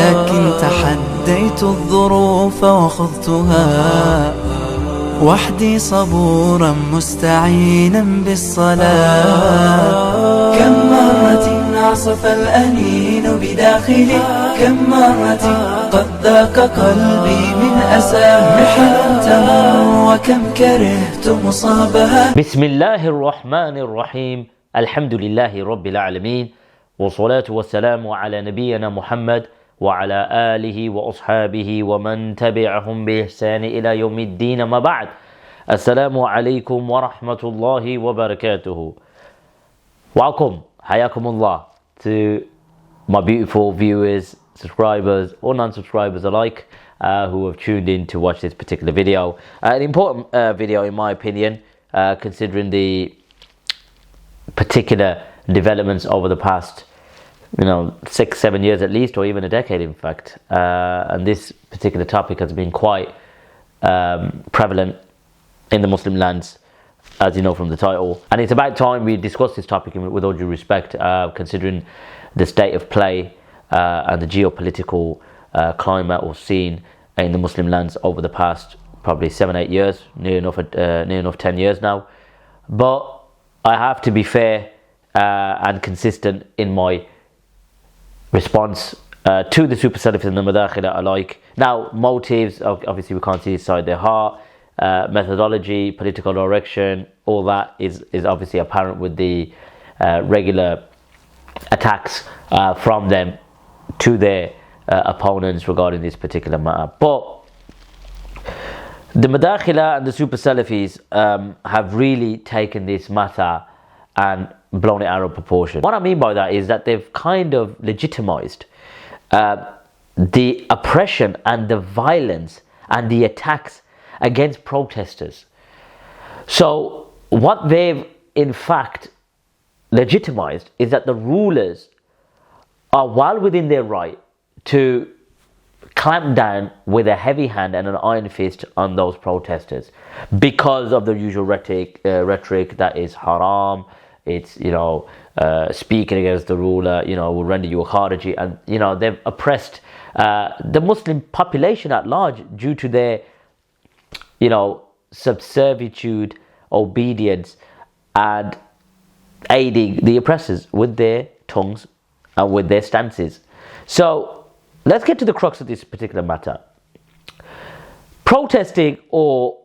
لكن تحديت الظروف وخضتها وحدي صبورا مستعينا بالصلاة. كم مرة عصف الأنين بداخلي، كم مرة قد ذاق قلبي من أساه محن تمر، وكم كرهت مصابها. بسم الله الرحمن الرحيم. الحمد لله رب العالمين، والصلاة والسلام على نبينا محمد وعلى آله وأصحابه ومن تبعهم بإحسان إلى يوم الدين. ما بعد. السلام عليكم ورحمة الله وبركاته. Welcome, Hayakumullah, to my beautiful viewers, subscribers or non-subscribers alike who have tuned in to watch this particular video. An important video in my opinion, considering the particular developments over the past 6-7 years at least, or even a decade in fact, and this particular topic has been quite prevalent in the Muslim lands, as you know from the title, and it's about time we discuss this topic with all due respect, considering the state of play and the geopolitical climate or scene in the Muslim lands over the past probably 7-8 years, near enough 10 years now. But I have to be fair and consistent in my response to the super Salafis and the Madakhila alike. Now, motives, obviously we can't see inside their heart. Methodology, political direction, all that is obviously apparent with the regular attacks from them to their opponents regarding this particular matter. But the Madakhila and the super Salafis have really taken this matter and blown it out of proportion. What I mean by that is that they've kind of legitimized the oppression and the violence and the attacks against protesters. So what they've in fact legitimized is that the rulers are well within their right to clamp down with a heavy hand and an iron fist on those protesters because of the usual rhetoric that is haram. It's speaking against the ruler will render you a Hajji, and they've oppressed the Muslim population at large due to their subservitude, obedience, and aiding the oppressors with their tongues and with their stances. So let's get to the crux of this particular matter. Protesting or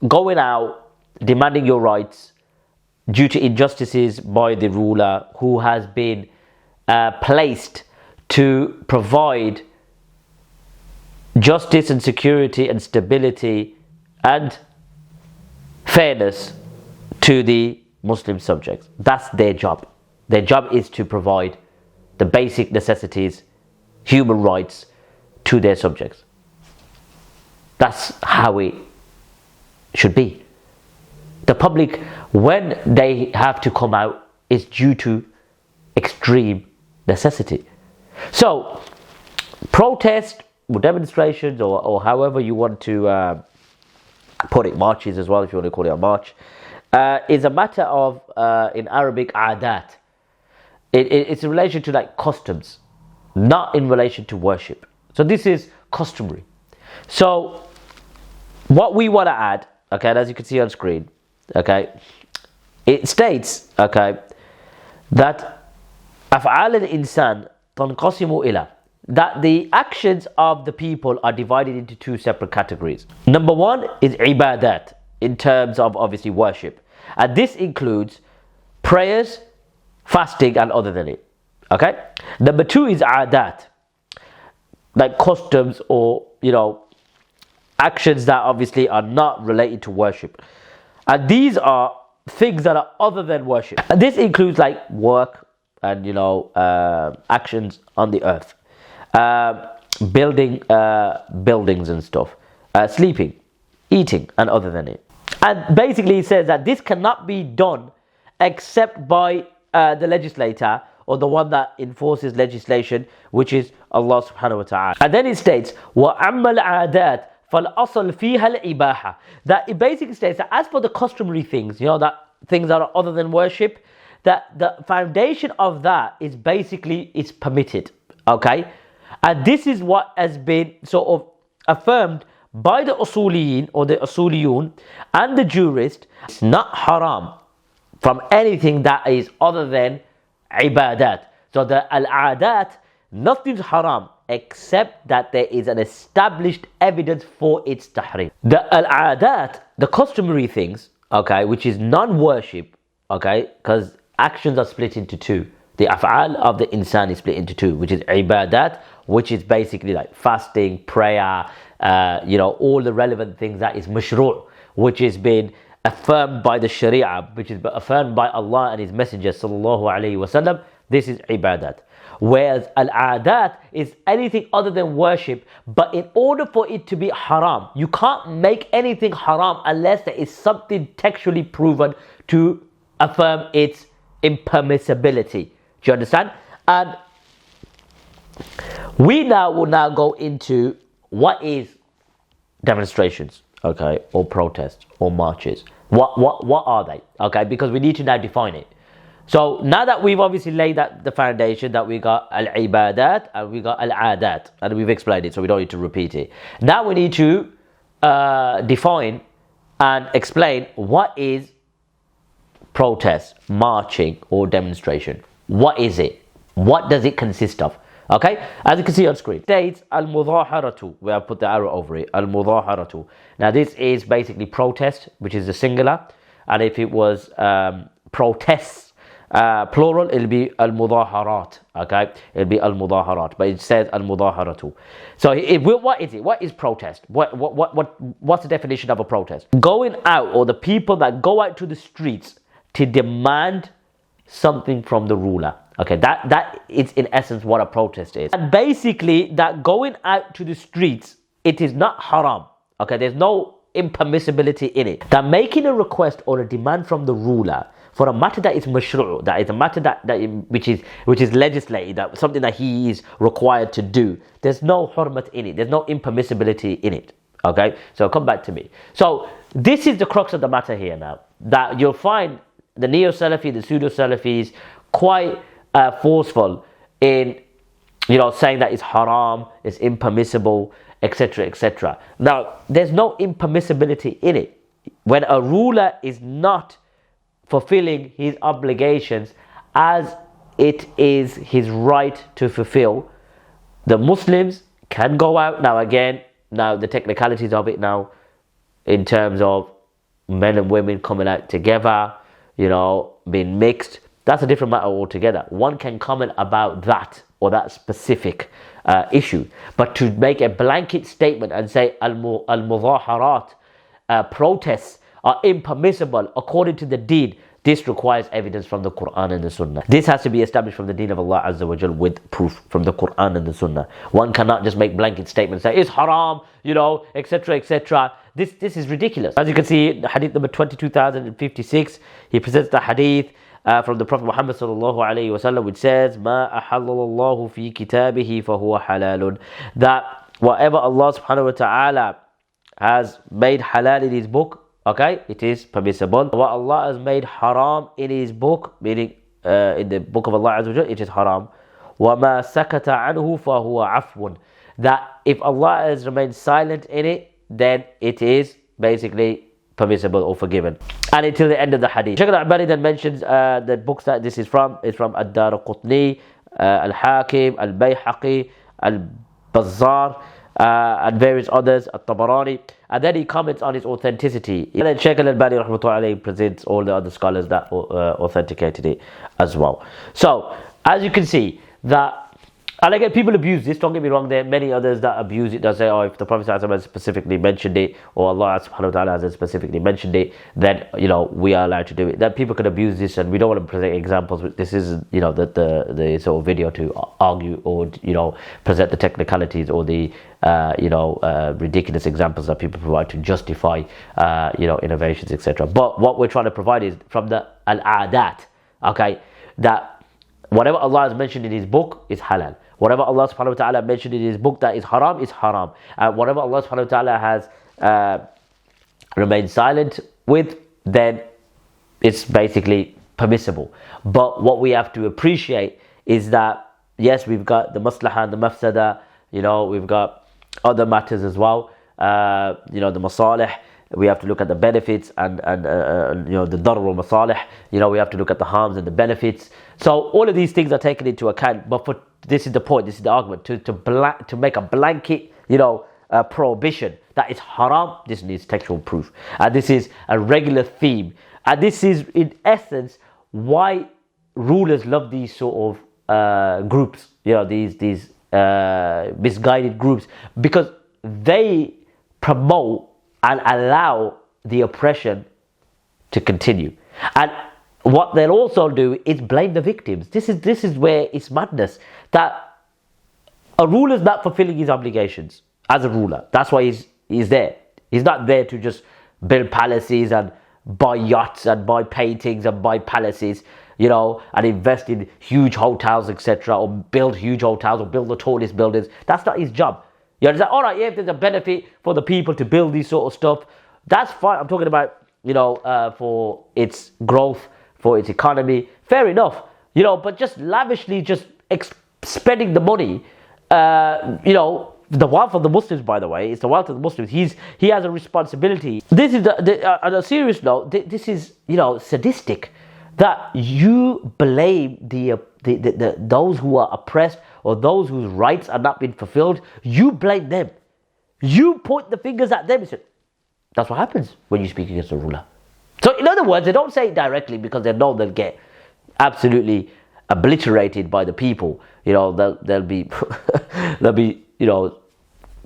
going out demanding your rights due to injustices by the ruler who has been placed to provide justice and security and stability and fairness to the Muslim subjects. That's their job. Their job is to provide the basic necessities, human rights to their subjects. That's how it should be. The public, when they have to come out, is due to extreme necessity. So, protest or demonstrations, or however you want to put it, marches as well, if you want to call it a march, is a matter of, in Arabic, adat. It's in relation to like customs, not in relation to worship. So this is customary. So what we want to add, okay, and as you can see on screen, okay, it states, okay, that أفعال الإنسان تنقسم إلى, that the actions of the people are divided into two separate categories. Number one is ibadat, in terms of obviously worship, and this includes prayers, fasting, and other than it. Okay. Number two is adat, like customs or actions that obviously are not related to worship, and these are things that are other than worship, and this includes like work and actions on the earth, building buildings and stuff, sleeping, eating, and other than it. And basically it says that this cannot be done except by the legislator, or the one that enforces legislation, which is Allah subhanahu wa ta'ala. And then it states وَأَمَّا الْعَادَاتِ فَالْأَصَلْ فِيهَا الْإِبَاحَةِ, that it basically states that as for the customary things, that things that are other than worship, that the foundation of that is basically it's permitted. Okay, And this is what has been sort of affirmed by the usuliyin or the usuliyun and the jurist. It's not haram from anything that is other than ibadat. So the al-adat, nothing's haram except that there is an established evidence for its tahrim. The al-adat, the customary things, okay, which is non-worship, okay, because actions are split into two. The af'al of the insan is split into two, which is ibadat, which is basically like fasting, prayer, all the relevant things that is mashru', which has been affirmed by the sharia, which is affirmed by Allah and His Messenger sallallahu alaihi wasallam. This is ibadat. Whereas al-adat is anything other than worship, but in order for it to be haram, you can't make anything haram unless there is something textually proven to affirm its impermissibility. Do you understand? And we will now go into what is demonstrations, okay, or protests or marches. What are they? Okay, because we need to now define it. So now that we've obviously laid the foundation, that we got al-ibadat and we got al-adat, and we've explained it, so we don't need to repeat it. Now we need to define and explain what is protest, marching, or demonstration. What is it? What does it consist of? Okay, as you can see on screen, it states al-mudaharatu, where I put the arrow over it, al-mudaharatu. Now this is basically protest, which is the singular, and if it was protests, plural, it'll be al-mudaharat, okay? It'll be al-mudaharat, but it says al-mudaharatu. So what is it? What is protest? What's the definition of a protest? Going out, or the people that go out to the streets to demand something from the ruler. Okay, that is in essence what a protest is. And basically, that going out to the streets, it is not haram. Okay, there's no impermissibility in it. That making a request or a demand from the ruler for a matter that is mashru', that is a matter which is legislated, that something that he is required to do, there's no hurmat in it, there's no impermissibility in it. Okay, so come back to me. So this is the crux of the matter here now, that you'll find the neo-Salafi, the pseudo-Salafis quite forceful in saying that it's haram, it's impermissible, etc., etc. Now there's no impermissibility in it. When a ruler is not fulfilling his obligations as it is his right to fulfill, the Muslims can go out. Now the technicalities of it now, in terms of men and women coming out together, being mixed, that's a different matter altogether. One can comment about that or that specific issue, but to make a blanket statement and say al-mudaharat, protests are impermissible according to the deen, this requires evidence from the Quran and the Sunnah. This has to be established from the deen of Allah Azza wa Jal with proof from the Quran and the Sunnah. One cannot just make blanket statements, say it's haram, etc., etc. This is ridiculous. As you can see, hadith number 22,056, he presents the hadith from the Prophet Muhammad sallallahu alaihi wasallam, which says, "Ma ahallallahu fi kitabihi fahuwa halalun." That whatever Allah subhanahu wa ta'ala has made halal in His book, okay, it is permissible. What Allah has made haram in His book, meaning in the book of Allah Azza wa Jal, it is haram. وَمَا سَكَتَ عَنْهُ فَهُوَ عَفْوٌ. That if Allah has remained silent in it, then it is basically permissible or forgiven. And until the end of the hadith. Shaykh al-Albani then mentions the books that this is from. It's from Ad-Daraqutni, Al-Hakim, Al-Bayhaqi, Al-Bazzar, and various others, At-Tabarani. And then he comments on its authenticity. And then Shaykh al-Albani rahmatullahi presents all the other scholars that authenticated it as well. So, as you can see, that, and again, people abuse this, don't get me wrong, there are many others that abuse it, that say, if the Prophet has specifically mentioned it, or Allah subhanahu wa ta'ala has specifically mentioned it, then, we are allowed to do it. That people could abuse this, and we don't want to present examples. This is, the sort of video to argue or, present the technicalities or the, ridiculous examples that people provide to justify, innovations, etc. But what we're trying to provide is from the al-adat, okay, that whatever Allah has mentioned in His book is halal. Whatever Allah subhanahu wa ta'ala mentioned in His book that is haram is haram. And whatever Allah subhanahu wa ta'ala has remained silent with, then it's basically permissible. But what we have to appreciate is that, yes, we've got the maslaha and the mafsada we've got other matters as well. The masalih, we have to look at the benefits and the darr wal masalih. We have to look at the harms and the benefits. So all of these things are taken into account. But this is the point, this is the argument, to make a blanket, prohibition that is haram. This needs textual proof, and this is a regular theme, and this is in essence why rulers love these sort of groups, these misguided groups, because they promote and allow the oppression to continue. And what they'll also do is blame the victims. This is where it's madness, that a ruler's not fulfilling his obligations as a ruler. That's why he's there. He's not there to just build palaces and buy yachts and buy paintings and buy palaces, and invest in huge hotels, etc., or build huge hotels or build the tallest buildings. That's not his job. You understand? All right, yeah, if there's a benefit for the people to build these sort of stuff, that's fine. I'm talking about, for its growth, for its economy. Fair enough, but just lavishly, just spending the money, the wealth of the Muslims, by the way, it's the wealth of the Muslims. He has a responsibility. This is on a serious note. This is sadistic, that you blame the those who are oppressed or those whose rights are not being fulfilled. You blame them. You point the fingers at them. That's what happens when you speak against a ruler. So in other words, they don't say it directly because they know they'll get absolutely obliterated by the people. They'll be they'll be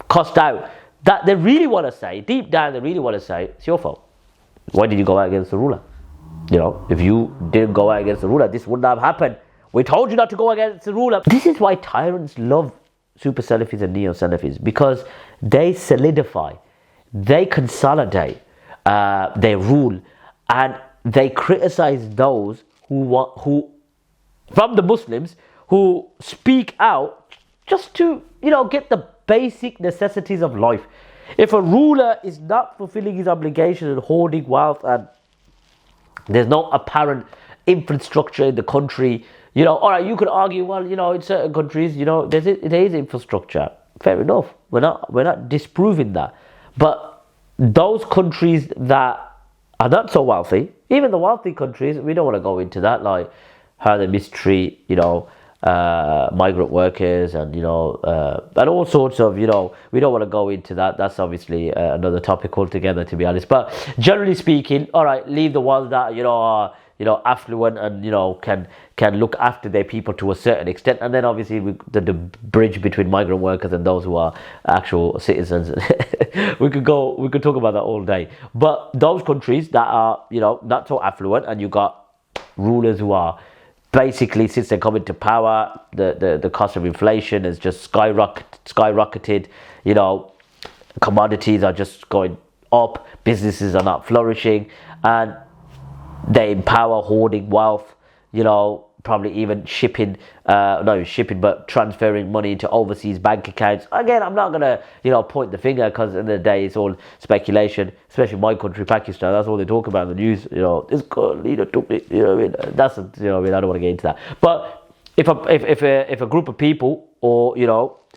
cussed out. That they really want to say, deep down, they really want to say, it's your fault. Why did you go out against the ruler? If you didn't go out against the ruler, this wouldn't have happened. We told you not to go against the ruler. This is why tyrants love super Salafis and neo Salafis, because they solidify, they consolidate their rule, and they criticize those who from the Muslims who speak out just to get the basic necessities of life. If a ruler is not fulfilling his obligation and hoarding wealth, and there's no apparent infrastructure in the country, all right, you could argue, well, in certain countries, there is infrastructure. Fair enough. We're not disproving that. But those countries that are not so wealthy, even the wealthy countries, we don't want to go into that, like how they mistreat, migrant workers and all sorts of, we don't want to go into that. That's obviously another topic altogether, to be honest. But generally speaking, all right, leave the ones that are affluent and can look after their people to a certain extent, and then obviously the bridge between migrant workers and those who are actual citizens. we could talk about that all day. But those countries that are not so affluent, and you got rulers who are basically, since they come into power, the cost of inflation has just skyrocketed. Commodities are just going up, businesses are not flourishing, and they empower hoarding wealth, probably even but transferring money into overseas bank accounts. Again, I'm not going to, point the finger, because at the end of the day, it's all speculation, especially my country, Pakistan. That's all they talk about in the news. This leader took it, that's, I don't want to get into that. But if a group of people, or,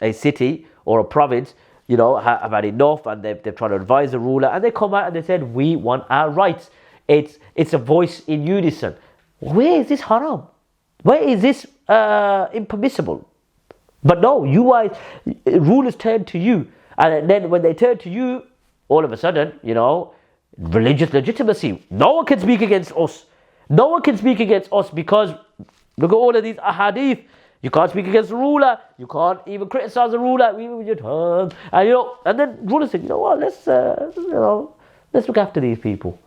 a city or a province, have had enough, and they've tried to advise the ruler, and they come out and they said, we want our rights. It's a voice in unison. Where is this haram? Where is this impermissible? But no, rulers turn to you, and then when they turn to you, all of a sudden, religious legitimacy. No one can speak against us. No one can speak against us, because look at all of these ahadith. You can't speak against the ruler. You can't even criticize the ruler, even with your tongue. And then rulers say, what? Let's look after these people.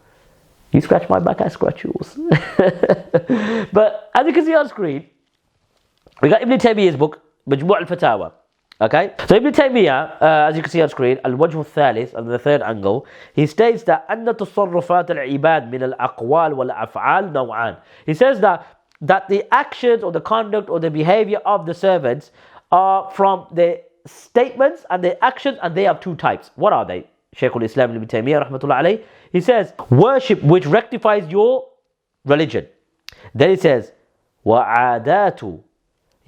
You scratch my back, I scratch yours. But as you can see on screen, we got Ibn Taymiyyah's book, Majmu' al-Fatawa. Okay? So Ibn Taymiyyah, as you can see on screen, al-Wajh al-Thalith, on the third angle, he states that أن تصرفات العباد من الأقوال والأفعال نوعان. He says that the actions or the conduct or the behavior of the servants are from the statements and the actions, and they have two types. What are they? Shaykh al-Islam Ibn Taymiyyah rahmatullah alayh, he says, worship which rectifies your religion. Then he says, وَعَادَاتُ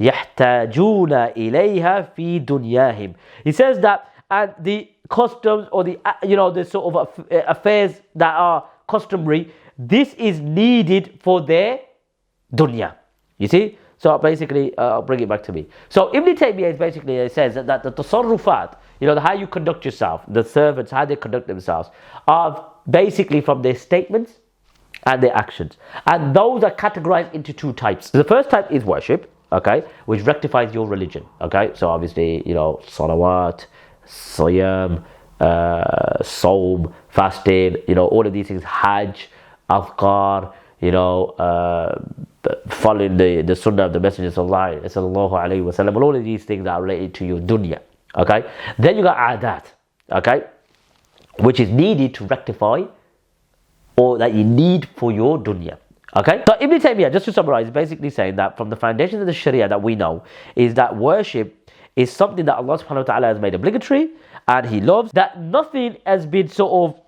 يحتاجون إليها في دنياهم. He says that, and the customs or the the sort of affairs that are customary, this is needed for their dunya. You see? So basically, I'll bring it back to me. So Ibn Taymiyyah basically says that the tasarrufat, how you conduct yourself, the servants, how they conduct themselves, are basically from their statements and their actions. And those are categorized into two types. The first type is worship, okay, which rectifies your religion, okay? So obviously, salawat, siyam, Saum, fasting, all of these things, Hajj, Afkar, following the sunnah of the Messenger sallallahu alaihi wasallam, all of these things are related to your dunya, okay? Then you got adat, okay, which is needed to rectify, or that you need for your dunya, okay? So Ibn Taymiyyah, just to summarize, is basically saying that from the foundation of the Sharia that we know is that worship is something that Allah subhanahu wa ta'ala has made obligatory and He loves, that nothing has been sort of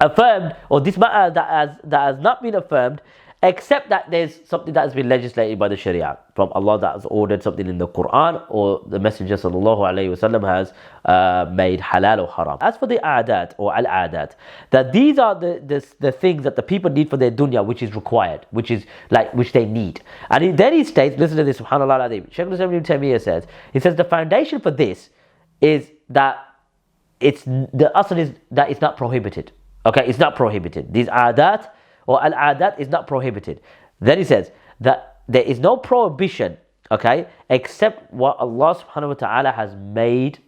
affirmed, or this matter that has not been affirmed, except that there's something that has been legislated by the Sharia from Allah, that has ordered something in the Quran, or the Messenger sallallahu alaihi wasallam has made halal or haram. As for the adat or al-adat, that these are the things that the people need for their dunya, which is required, which they need. And then he states, listen to this, subhanallah al-azim, Shaykh al-Islam ibn Taymiyyah says, he says the foundation for this is that the asl is that it's not prohibited. Okay, it's not prohibited. These adat or al-adat is not prohibited. Then he says that there is no prohibition, okay, except what Allah subhanahu wa ta'ala has made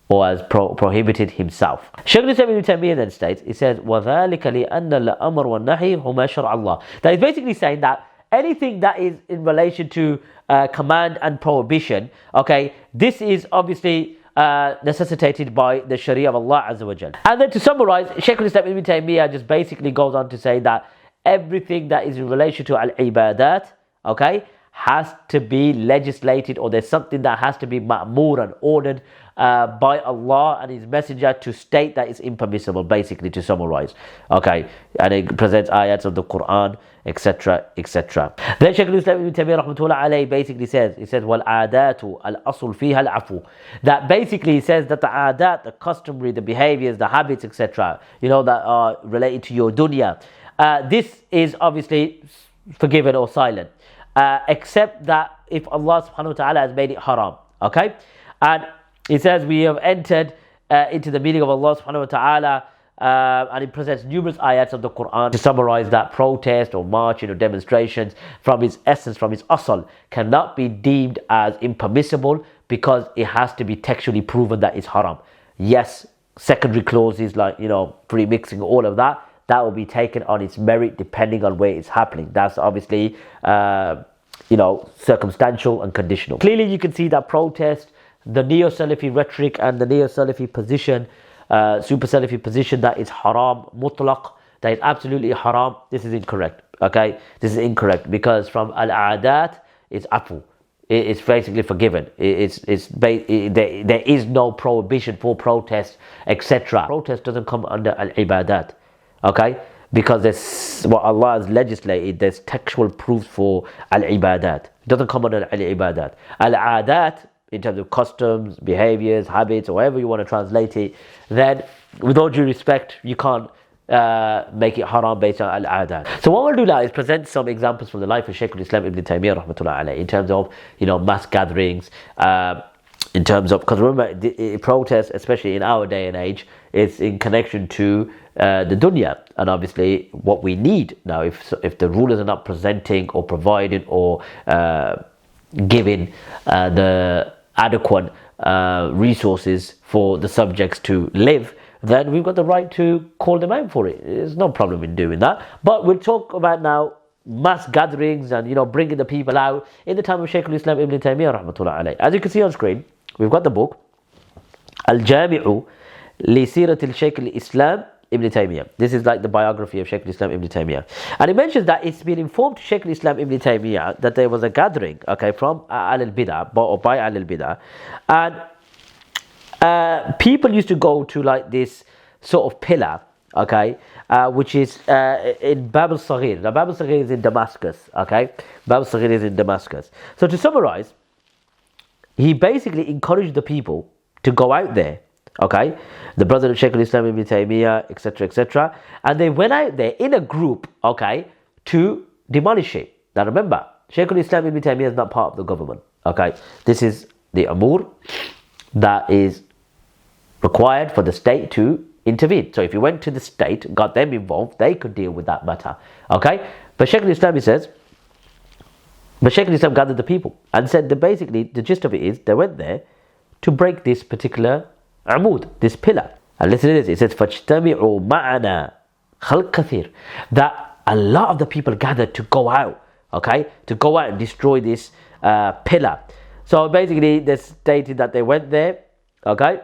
or has prohibited Himself. Shaykh al-Islam ibn Taymiyyah then states, he says, وَذَلِكَ لِأَنَّ الْأَمْرَ وَالنَّهِي هُمَا شَرْعَ اللَّهِ. That is basically saying that anything that is in relation to command and prohibition, okay, this is obviously necessitated by the Sharia of Allah Azza wa Jal. And then to summarize, Shaykh al-Islam ibn Taymiyyah just basically goes on to say that everything that is in relation to al-ibadat, okay, has to be legislated, or there's something that has to be ma'mur and ordered by Allah and His Messenger to state that it's impermissible, basically, to summarize. Okay, and it presents ayats of the Quran, etc., etc. Then Shaykh al-Islam ibn Taymiyyah rahmatullah alayhi basically says, he says, وَالْعَادَاتُ الْأَصُلْ فِيهَا الْعَفُوِ. That basically he says that the adat, the customary, the behaviors, the habits, etc., that are related to your dunya, this is obviously forgiven or silent. Except that if Allah subhanahu wa ta'ala has made it haram, okay? And he says we have entered into the meaning of Allah subhanahu wa ta'ala, and it presents numerous ayats of the Quran to summarize that protest or marching or demonstrations from its essence, from its asal, cannot be deemed as impermissible because it has to be textually proven that it's haram. Yes, secondary clauses like, pre-mixing, all of that will be taken on its merit depending on where it's happening. That's obviously, circumstantial and conditional. Clearly you can see that protest, the Neo-Salafi rhetoric and the Neo-Salafi position, Super Salafi position that is haram, mutlaq, that is absolutely haram, this is incorrect, okay? This is incorrect because from al-adat, it's afu. It's basically forgiven. There is no prohibition for protest, etc. Protest doesn't come under al-ibadat. Okay, because there's what Allah has legislated, there's textual proof for al-ibadat. It doesn't come under al-ibadat. Al-adat, in terms of customs, behaviors, habits, or however you want to translate it, then with all due respect, you can't make it haram based on al-adat. So what we'll do now is present some examples from the life of Shaykh al-Islam ibn Taymiyyah rahmatullah alayhi, in terms of mass gatherings, in terms of, because remember, protests, especially in our day and age, is in connection to the dunya, and obviously what we need now. If the rulers are not presenting or providing or giving the adequate resources for the subjects to live, then we've got the right to call them out for it. There's no problem in doing that. But we'll talk about now mass gatherings and bringing the people out in the time of Shaykh al-Islam ibn Taymiyyah rahmatullah alayhi. As you can see on screen, we've got the book Al-Jami'u li Sirat al-Shaykh al-Islam ibn Taymiyyah. This is like the biography of Shaykh al-Islam ibn Taymiyyah, and it mentions that it's been informed to Shaykh al-Islam ibn Taymiyyah that there was a gathering, okay, from al-Bidah or by al-Bidah, and people used to go to like this sort of pillar, okay, which is in Bab al-Saghir. Now, Bab al-Saghir is in Damascus, okay? Bab al-Saghir is in Damascus. So to summarize, he basically encouraged the people to go out there, okay? The brother of Shaykh al-Islam ibn Taymiyyah, etc., etc. And they went out there in a group, okay, to demolish it. Now remember, Shaykh al-Islam ibn Taymiyyah is not part of the government, okay? This is the Amur that is required for the state to intervene. So if you went to the state, got them involved, they could deal with that matter, okay? But Shaykh al-Islam, he says, but Shaykh al-Islam gathered the people and said that basically the gist of it is they went there to break this particular amud, this pillar. And listen to this, it says فَاجْتَمِعُوا مَعَنَا خَلْقَ كَثِيرٌ, that a lot of the people gathered to go out, okay, to go out and destroy this pillar. So basically they stated that they went there, okay,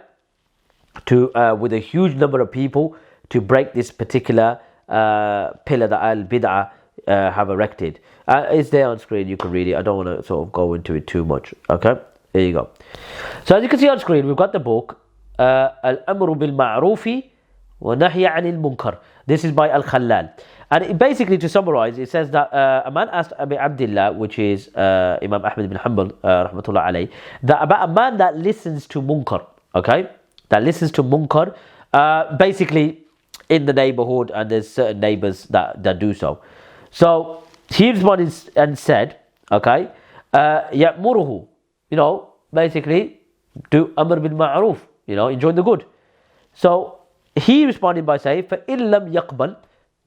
to with a huge number of people to break this particular pillar that al-bid'ah have erected. It's there on screen, you can read it. I don't want to sort of go into it too much, okay? There you go. So as you can see on screen, we've got the book Al-Amru bil-Ma'rufi wa Nahya 'anil Munkar. This is by Al-Khallal. And it basically, to summarize, it says that a man asked Abi Abdullah, which is Imam Ahmad bin Hanbal, rahmatullah alayh, that about a man that listens to munkar, okay? That listens to munkar, basically in the neighborhood, and there's certain neighbors that do so. So he responded and said, okay, ya'muruhu, basically do amr bil ma'ruf, enjoy the good. So he responded by saying, فَإِن لَمْ يَقْبَلْ,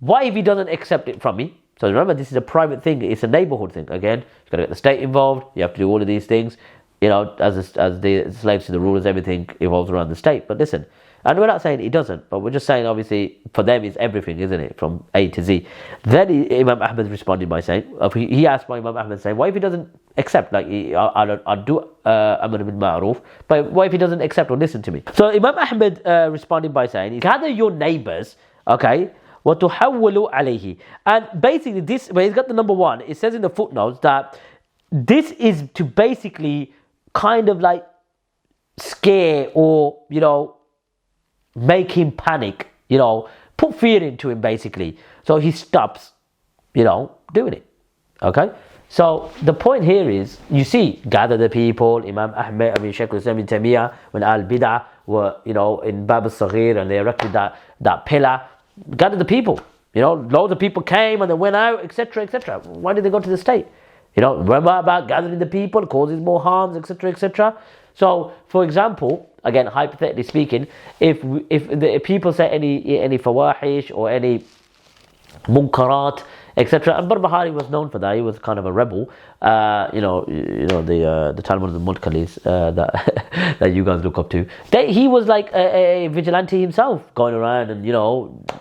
what if he doesn't accept it from me? So remember, this is a private thing, it's a neighborhood thing. Again, you've got to get the state involved, you have to do all of these things, as the slaves to the rulers, everything evolves around the state. But listen, and we're not saying it doesn't, but we're just saying, obviously, for them it's everything, isn't it? From A to Z. Then Imam Ahmad responded by saying, he asked by Imam Ahmad saying, what if he doesn't accept? Like, I'll do Amr bil Ma'ruf, but what if he doesn't accept or listen to me? So Imam Ahmad responded by saying, gather your neighbors, okay, وَتُحَوَّلُوا عَلَيْهِ. And basically this, when he's got the number one, it says in the footnotes that this is to basically kind of like scare or, make him panic, put fear into him basically. So he stops, doing it. Okay? So the point here is, you see, gather the people, Imam Ahmad, Shaykh al-Islam ibn Taymiyyah, when al-Bid'ah were, in Bab al-Saghir, and they erected that pillar, gather the people. Loads of people came and they went out, etc., etc. Why did they go to the state? Remember about gathering the people causes more harms, etc., etc. So, for example, again, hypothetically speaking, if the people say any fawahish or any munkarat, etc. And Barbahari was known for that. He was kind of a rebel. The Talmud of the Mudkalis that you guys look up to. He was like a vigilante himself, going around and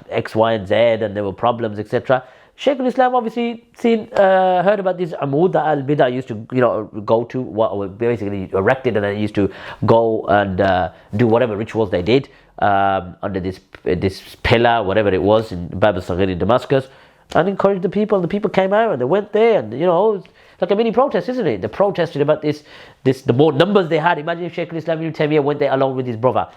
X, Y, and Z, and there were problems, etc. Shaykh al-Islam obviously heard about this amud that al-Bid'ah used to go to, basically erected, and then used to go and do whatever rituals they did under this pillar, whatever it was, in Bab al-Saghir in Damascus, and encouraged the people. And the people came out and they went there, and it's like a mini protest, isn't it? They protested about this. The more numbers they had. Imagine if Shaykh al-Islam ibn Taymiyyah went there along with his brother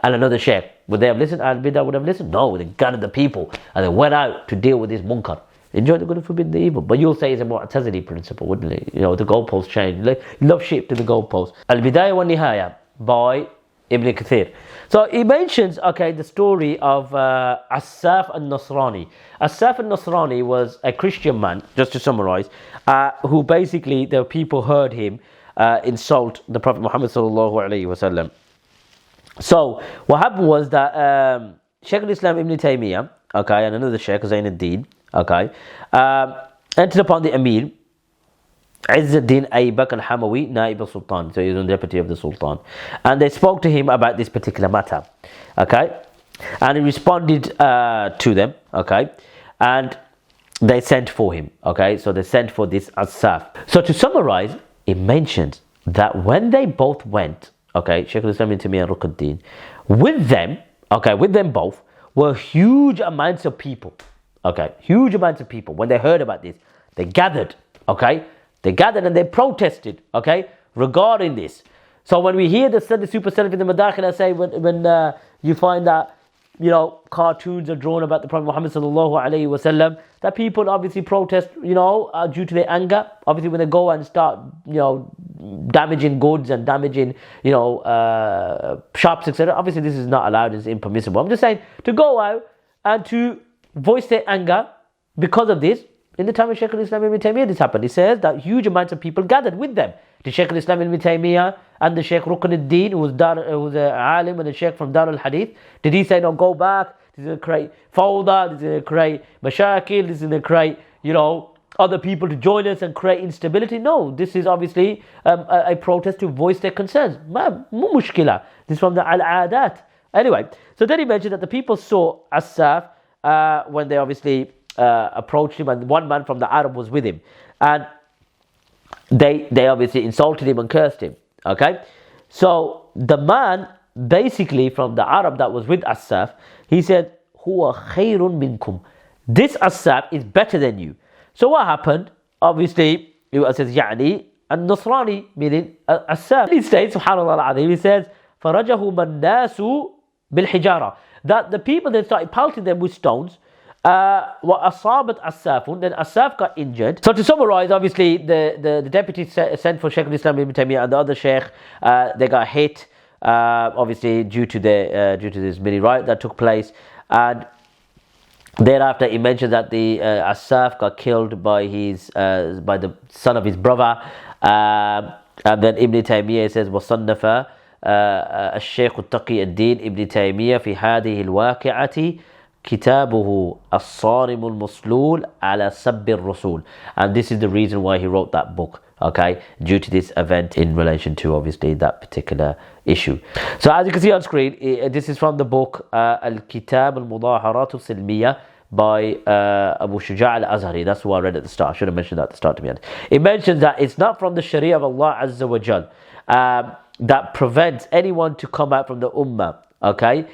and another sheikh. Would they have listened? Al-Bid'ah would have listened? No, they gathered the people and they went out to deal with this munkar. Enjoy the good and forbid the evil. But you'll say it's a Mu'tazili principle, wouldn't it? The goalposts change. You love shape to the goalposts. Al-Bidayah wa Nihaya by Ibn Kathir. So he mentions, the story of Asaf al-Nasrani. Asaf al-Nasrani was a Christian man, just to summarize, who basically, the people heard him insult the Prophet Muhammad sallallahu alaihi wasallam. So what happened was that Shaykh al-Islam ibn Taymiyyah, and another Shaykh, Zain al-Din, entered upon the Amir, Izz al-Din Aybak al-Hamawi, Naib al-Sultan, so he was the deputy of the Sultan, and they spoke to him about this particular matter, and he responded to them, and they sent for him, so they sent for this Asaf. So to summarize, it mentions that when they both went, Shaykh al-Islam ibn Taymiyyah and Ruqad-Din, with them both were huge amounts of people, huge amounts of people. When they heard about this, they gathered, they gathered and they protested, regarding this. So when we hear the Super Salaf in the Madakhila say, when you find that cartoons are drawn about the Prophet Muhammad sallallahu alaihi wasallam, that people obviously protest, due to their anger. Obviously, when they go and start, damaging goods and damaging, shops, etc. Obviously, this is not allowed. It's impermissible. I'm just saying to go out and to voice their anger because of this. In the time of Shaykh al-Islam ibn Taymiyyah, this happened. He says that huge amounts of people gathered with them. The Shaykh al-Islam ibn Taymiyyah and the Shaykh Rukn al-Din, who was an alim and a Shaykh from Dar al-Hadith. Did he say, no, go back, this is going to create fawda, this is going to create mashakil, this is going to create, other people to join us and create instability? No, this is obviously a protest to voice their concerns. Mushkila. This is from the al-adat. Anyway, so then he mentioned that the people saw Asaf when they obviously approached him, and one man from the Arab was with him, and they obviously insulted him and cursed him. Okay, so the man basically from the Arab that was with Asaf, he said, "Huwa khayrun minkum." This Asaf is better than you. So what happened? Obviously, it says Yani and Nasrani, meaning Asaf. He states, Subhanallah al-Azim, he says, "Farajahum an-nasu bil-hijara," that the people then started pelting them with stones. وَأَصَابَتْ أَسَّافٌ, then Asaf got injured. So to summarize, obviously the deputy sent for Shaykh al-Islam ibn Taymiyyah and the other Shaykh, they got hit, obviously due to this mini riot that took place, and thereafter he mentioned that the Asaf got killed by the son of his brother, and then Ibn Taymiyyah says وَصَنَّفَ الشيخ التقي الدين ابن تيمية في هذه الواقعة كتابه الصارم المصلول على سب الرسول, and this is the reason why he wrote that book, okay, due to this event in relation to obviously that particular issue. So as you can see on screen, this is from the book Al-Kitab Al-Mudaharat Al-Silmiya by Abu Shuja' Al-Azhari. That's what I read at the start. I should have mentioned that at the start, to be honest. It mentions that it's not from the Sharia of Allah Azza wa Jal that prevents anyone to come out from the Ummah, okay,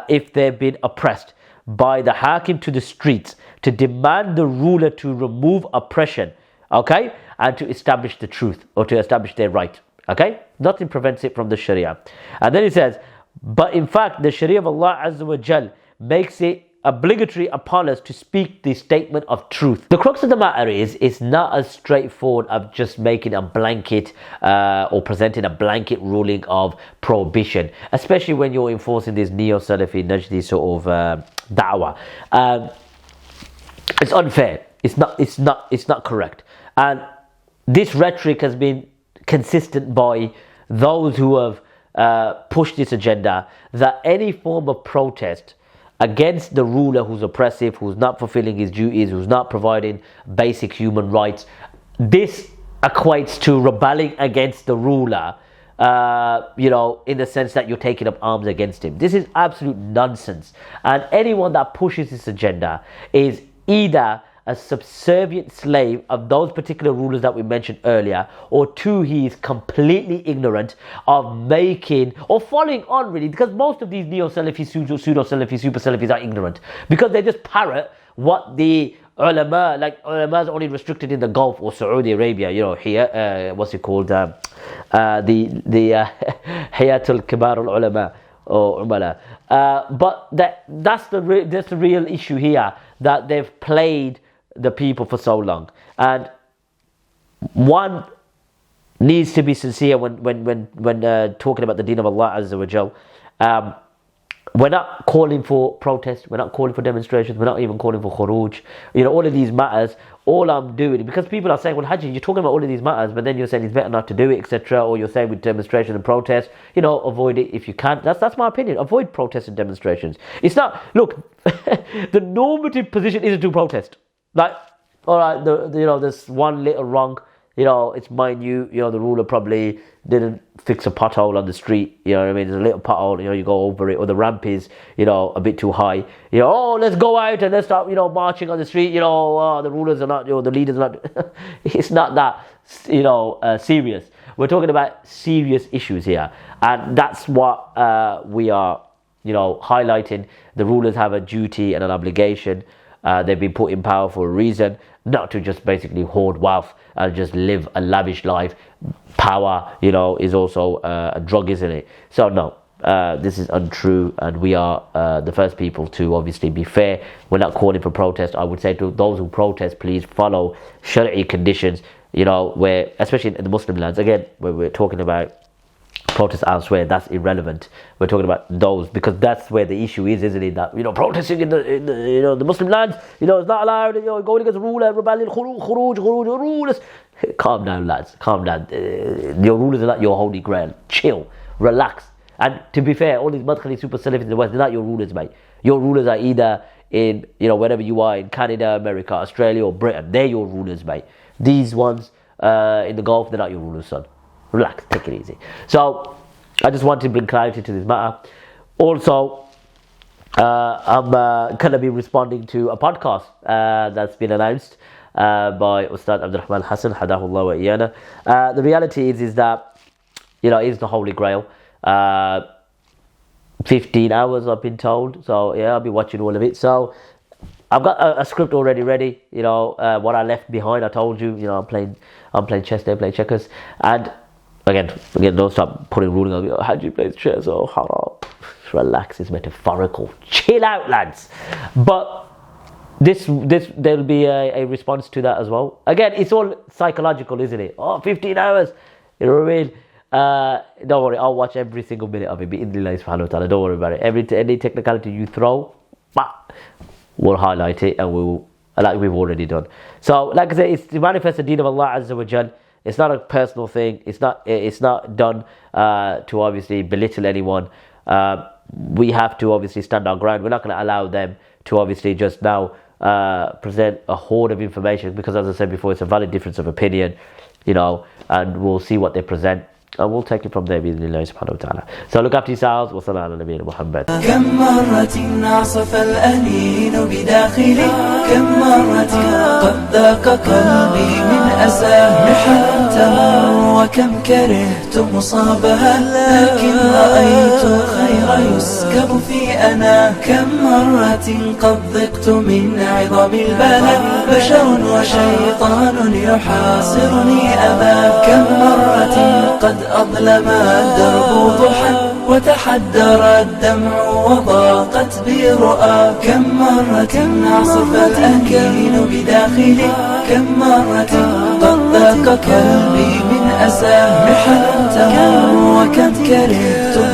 if they've been oppressed, by the Hakim to the streets to demand the ruler to remove oppression, okay, and to establish the truth or to establish their right, okay. Nothing prevents it from the Sharia. And then he says, but in fact the Sharia of Allah Azza wa Jal makes it obligatory upon us to speak the statement of truth. The crux of the matter is, it's not as straightforward of just making a blanket or presenting a blanket ruling of prohibition, especially when you're enforcing this neo-Salafi Najdi sort of da'wah. It's unfair. It's not correct. And this rhetoric has been consistent by those who have pushed this agenda, that any form of protest against the ruler who's oppressive, who's not fulfilling his duties, who's not providing basic human rights, this equates to rebelling against the ruler, in the sense that you're taking up arms against him. This is absolute nonsense. And anyone that pushes this agenda is either a subservient slave of those particular rulers that we mentioned earlier, or two, he is completely ignorant of making or following on, really, because most of these neo-Salafis, pseudo-Salafis, super Salafis are ignorant, because they just parrot what the ulama, like ulama is only restricted in the Gulf or Saudi Arabia, here, what's it called, the Hayatul Kibar al-Ulama or Umala, but that's the real issue here, that they've played the people for so long. And one needs to be sincere when talking about the deen of Allah Azza wa Jal. We're not calling for protests, we're not calling for demonstrations, we're not even calling for khuruj, all of these matters. All I'm doing, because people are saying, well, Hajji, you're talking about all of these matters, but then you're saying it's better not to do it, etc., or you're saying with demonstration and protest, avoid it if you can. That's my opinion. Avoid protests and demonstrations. It's not, look, the normative position isn't to protest. Like, all right, there's one little wrong, it's minute, the ruler probably didn't fix a pothole on the street, there's a little pothole, you go over it, or the ramp is, a bit too high, let's go out and let's start, marching on the street, the rulers are not, the leaders are not, it's not that, serious. We're talking about serious issues here, and that's what we are, highlighting. The rulers have a duty and an obligation. They've been put in power for a reason, not to just basically hoard wealth and just live a lavish life. Power, is also a drug, isn't it? So no, this is untrue, and we are the first people to obviously be fair. We're not calling for protest. I would say to those who protest, please follow Shari'i conditions, you know, where, especially in the Muslim lands, again, where we're talking about protests elsewhere, that's irrelevant. We're talking about those, because that's where the issue is, isn't it? That, you know, protesting in the you know, the Muslim lands, you know, it's not allowed, you know, going against ruler, rebellion, khuruj, rulers. Calm down, lads, calm down. Your rulers are not your holy grail. Chill, relax. And to be fair, all these Madkhali super Salafis in the West, they're not your rulers, mate. Your rulers are either in, you know, wherever you are, in Canada, America, Australia, or Britain. They're your rulers, mate. These ones in the Gulf, they're not your rulers, son. Relax, take it easy. So I just want to bring clarity to this matter. Also, I'm going to be responding to a podcast that's been announced by Ustad Abdul Rahman Hassan, Hadahullah wa iyana. The reality is that, you know, it's the Holy Grail. 15 hours I've been told, so yeah, I'll be watching all of it. So I've got a script already ready, you know, what I left behind. I told you, you know, I'm playing chess, they're playing checkers, and again, don't stop putting ruling on me. Oh, Hajji plays chess, oh, haram. Relax, it's metaphorical. Chill out, lads. But there'll be a response to that as well. Again, it's all psychological, isn't it? Oh, 15 hours, you know what I mean? Don't worry, I'll watch every single minute of it. Bi'idhnillahi subhanahu wa ta'ala. Don't worry about it. Any technicality you throw, we'll highlight it, and we'll, like we've already done. So, like I said, it's to manifest the deen of Allah Azza wa Jal. It's not a personal thing. It's not done to obviously belittle anyone. We have to obviously stand our ground. We're not going to allow them to obviously just now present a horde of information, because, as I said before, it's a valid difference of opinion, you know, and we'll see what they present, and we'll take it from there بإذن الله سبحانه وتعالى. So look after yourselves. وصلى على نبينا محمد. كم مرة عصف الأنين بداخلي، كم مرة قد ذاق قلبي من أساه محن تمر، وكم كرهت مصابها لكن رأيت الخير يسكب في أنا. كم مرة قد ضقت من عظم البلاء، بشر وشيطان يحاصرني أباه. كم مرة قد أظلم الدرب ضحى وتحدر الدمع وضاقت بي رؤى. كم مرة عصف الأنين بداخلي، كم مرة قد ذاق قلبي من أساه محن تمر، وكم كرهت